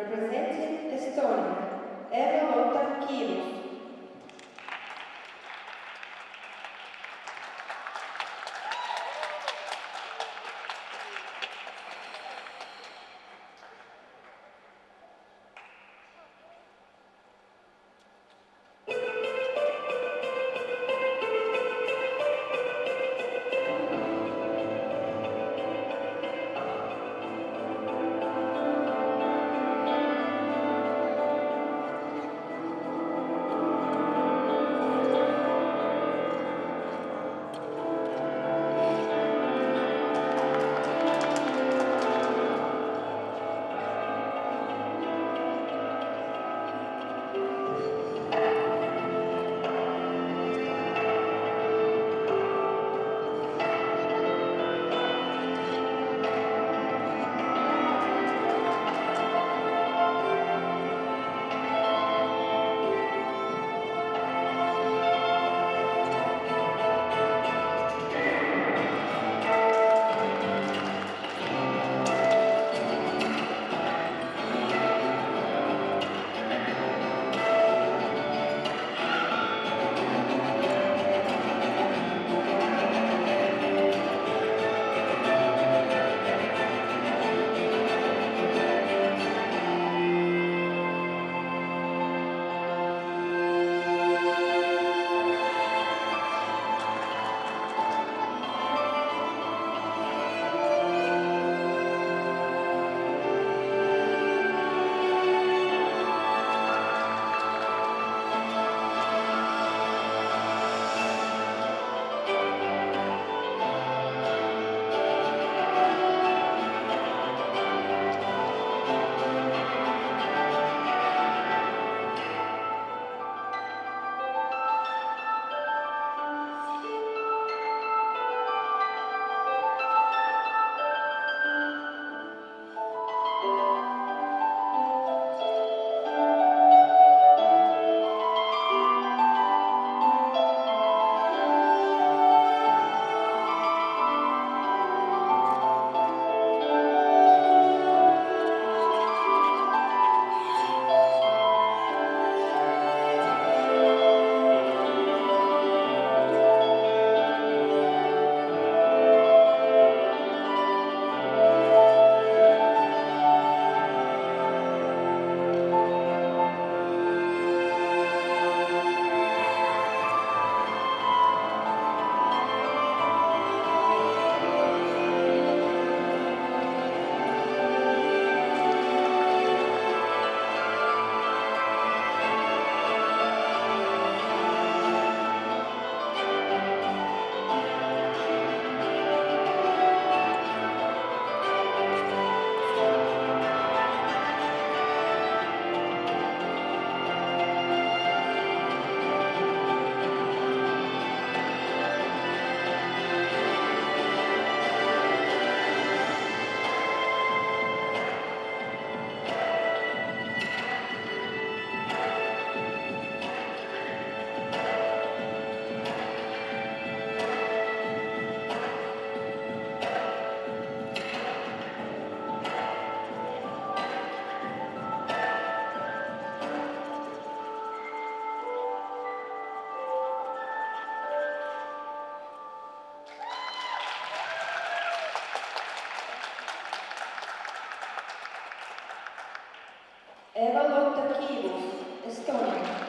Representing Estonia, Eva Lotta Kiitos. Eva Lotta Kiitos, Estonia.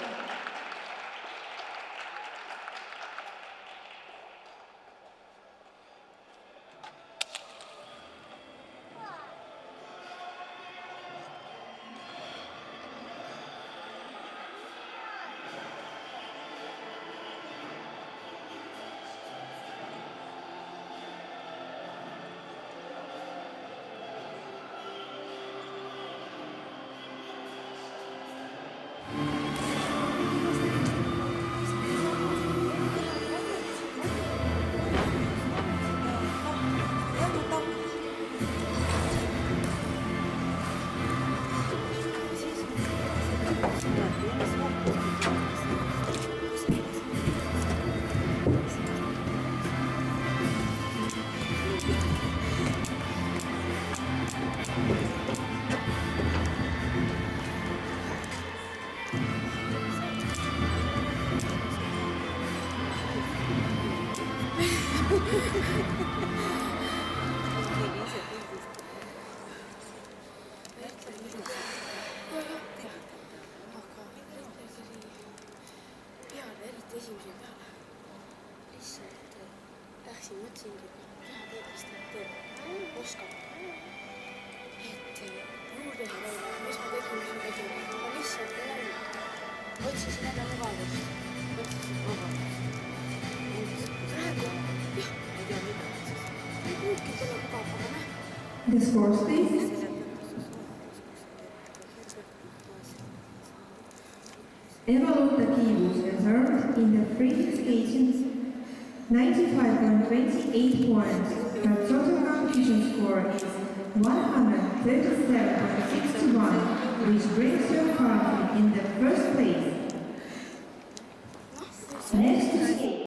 küsingi, mida teadlased teevad, oskavad. Et juurde teha, mis ma tegin, ma lihtsalt läinud, otsisin enda mugavust, praegu, jah, ei tea mida, ei kuulgi tulla mugav, aga näe. The scores, please. Eva-Lotta Kiivus has earned in the free skating 95.28 points. Her total competition score is 137.61, which brings her currently in the first place. Next